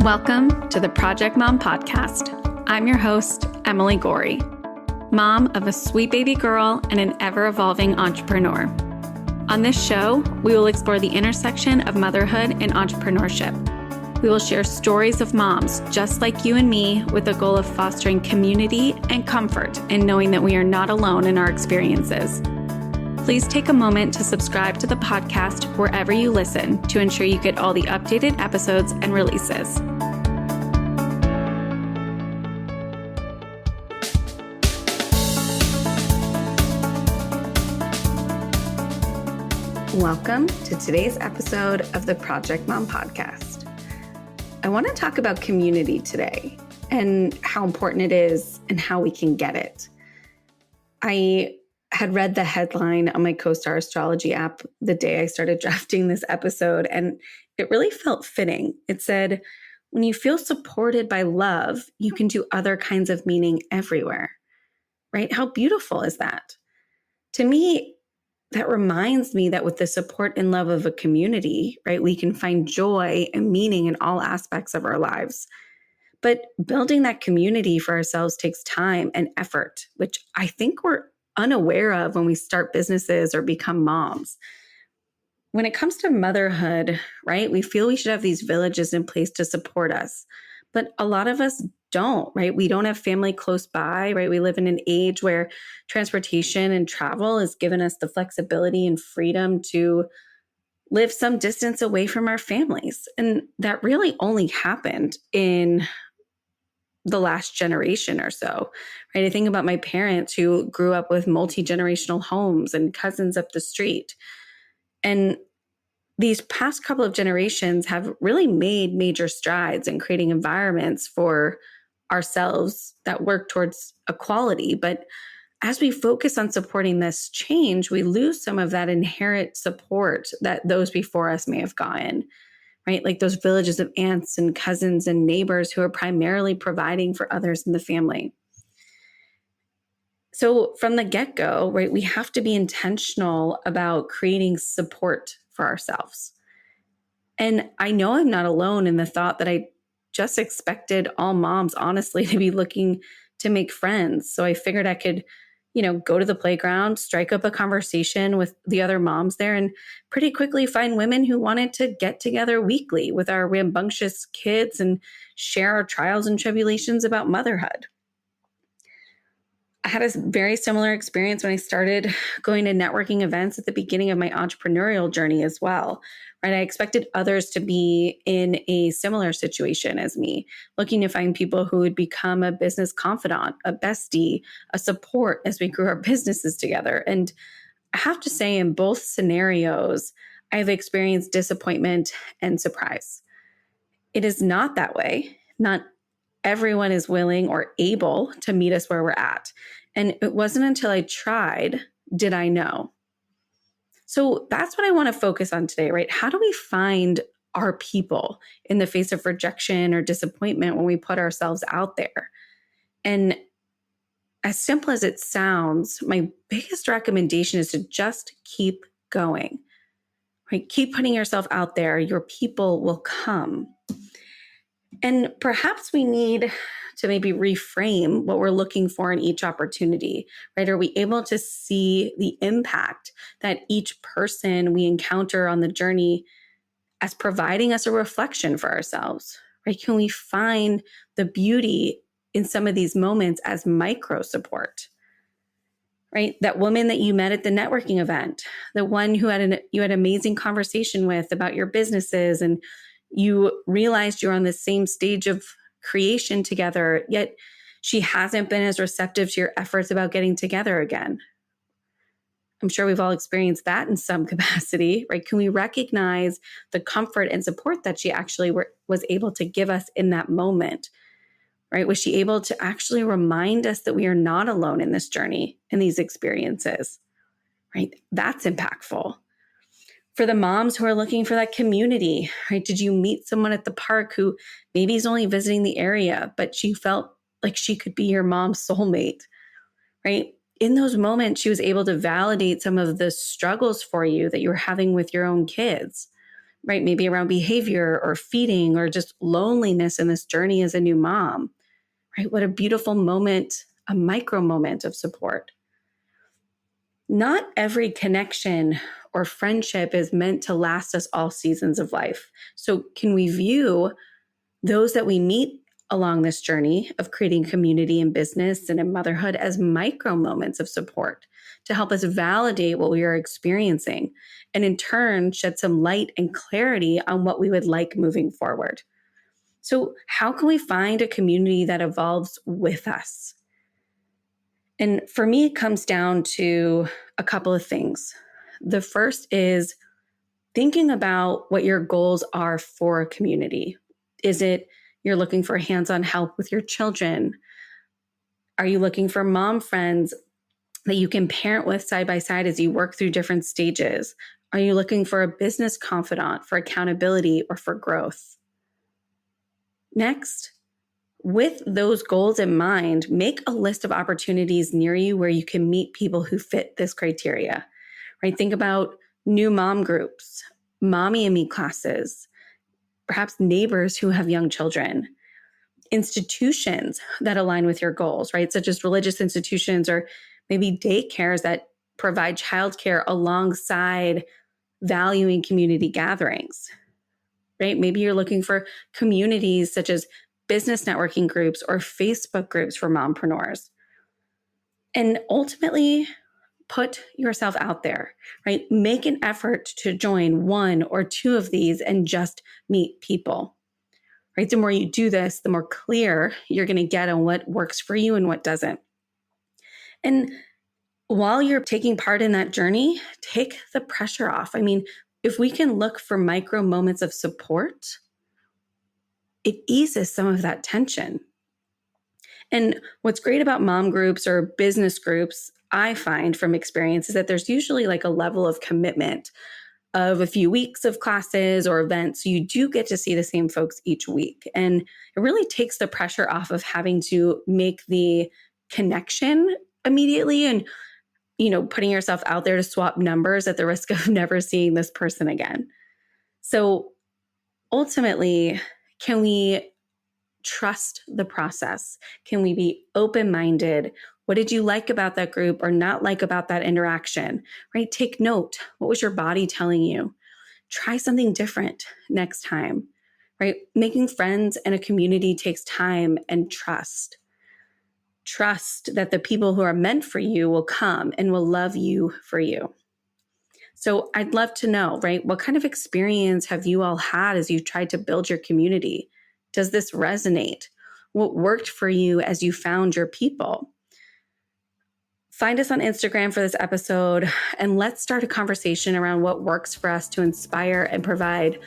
Welcome to the Project Mom Podcast. I'm your host, Emily Gorey, mom of a sweet baby girl and an ever-evolving entrepreneur. On this show, we will explore the intersection of motherhood and entrepreneurship. We will share stories of moms just like you and me with the goal of fostering community and comfort in knowing that we are not alone in our experiences. Please take a moment to subscribe to the podcast wherever you listen to ensure you get all the updated episodes and releases. Welcome to today's episode of the Project Mom Podcast. I want to talk about community today and how important it is and how we can get it. I had read the headline on my CoStar astrology app the day I started drafting this episode, and it really felt fitting. It said, when you feel supported by love, you can do other kinds of meaning everywhere, right? How beautiful is that? To me, that reminds me that with the support and love of a community, right, we can find joy and meaning in all aspects of our lives. But building that community for ourselves takes time and effort, which I think we're unaware of when we start businesses or become moms. When it comes to motherhood, right, we feel we should have these villages in place to support us. But a lot of us don't, right? We don't have family close by, right? We live in an age where transportation and travel has given us the flexibility and freedom to live some distance away from our families. And that really only happened in the last generation or so, right? I think about my parents who grew up with multi-generational homes and cousins up the street. And these past couple of generations have really made major strides in creating environments for ourselves that work towards equality. But as we focus on supporting this change, we lose some of that inherent support that those before us may have gotten, right? Like those villages of aunts and cousins and neighbors who are primarily providing for others in the family. So from the get-go, right, we have to be intentional about creating support for ourselves. And I know I'm not alone in the thought that I just expected all moms, honestly, to be looking to make friends. So I figured I could, go to the playground, strike up a conversation with the other moms there, and pretty quickly find women who wanted to get together weekly with our rambunctious kids and share our trials and tribulations about motherhood. I had a very similar experience when I started going to networking events at the beginning of my entrepreneurial journey as well, right? I expected others to be in a similar situation as me, looking to find people who would become a business confidant, a bestie, a support as we grew our businesses together. And I have to say, in both scenarios, I've experienced disappointment and surprise. It is not that way. Not everyone is willing or able to meet us where we're at. And it wasn't until I tried did I know. So that's what I want to focus on today, right? How do we find our people in the face of rejection or disappointment when we put ourselves out there? And as simple as it sounds, my biggest recommendation is to just keep going, right? Keep putting yourself out there. Your people will come. And perhaps we need to maybe reframe what we're looking for in each opportunity, right? Are we able to see the impact that each person we encounter on the journey as providing us a reflection for ourselves, right? Can we find the beauty in some of these moments as micro support, right? That woman that you met at the networking event, the one who you had an amazing conversation with about your businesses, and you realized you're on the same stage of creation together, yet she hasn't been as receptive to your efforts about getting together again. I'm sure we've all experienced that in some capacity, right? Can we recognize the comfort and support that she actually was able to give us in that moment, right? Was she able to actually remind us that we are not alone in this journey, in these experiences, right? That's impactful. For the moms who are looking for that community, right? Did you meet someone at the park who maybe is only visiting the area, but she felt like she could be your mom's soulmate, right? In those moments, she was able to validate some of the struggles for you that you were having with your own kids, right? Maybe around behavior or feeding or just loneliness in this journey as a new mom, right? What a beautiful moment, a micro moment of support. Not every connection or friendship is meant to last us all seasons of life. So can we view those that we meet along this journey of creating community in business and in motherhood as micro moments of support to help us validate what we are experiencing and in turn shed some light and clarity on what we would like moving forward? So how can we find a community that evolves with us? And for me, it comes down to a couple of things. The first is thinking about what your goals are for a community. Is it you're looking for hands-on help with your children? Are you looking for mom friends that you can parent with side by side as you work through different stages? Are you looking for a business confidant for accountability or for growth? Next, with those goals in mind, make a list of opportunities near you where you can meet people who fit this criteria, right? Think about new mom groups, mommy and me classes, perhaps neighbors who have young children, institutions that align with your goals, right? Such as religious institutions or maybe daycares that provide childcare alongside valuing community gatherings, right? Maybe you're looking for communities such as business networking groups or Facebook groups for mompreneurs. And ultimately, put yourself out there, right? Make an effort to join one or two of these and just meet people, right? The more you do this, the more clear you're going to get on what works for you and what doesn't. And while you're taking part in that journey, take the pressure off. I mean, if we can look for micro moments of support, it eases some of that tension. And what's great about mom groups or business groups, I find from experience, is that there's usually like a level of commitment of a few weeks of classes or events. So you do get to see the same folks each week. And it really takes the pressure off of having to make the connection immediately and, putting yourself out there to swap numbers at the risk of never seeing this person again. So ultimately, can we trust the process? Can we be open-minded? What did you like about that group or not like about that interaction, right? Take note. What was your body telling you? Try something different next time, right? Making friends and a community takes time and trust. Trust that the people who are meant for you will come and will love you for you. So I'd love to know, right? What kind of experience have you all had as you tried to build your community? Does this resonate? What worked for you as you found your people? Find us on Instagram for this episode, and let's start a conversation around what works for us to inspire and provide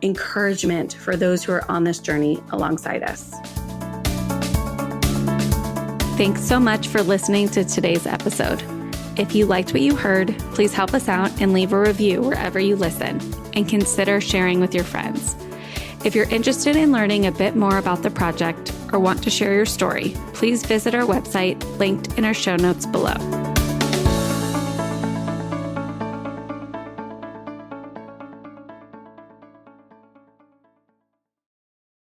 encouragement for those who are on this journey alongside us. Thanks so much for listening to today's episode. If you liked what you heard, please help us out and leave a review wherever you listen, and consider sharing with your friends. If you're interested in learning a bit more about the project or want to share your story, please visit our website linked in our show notes below.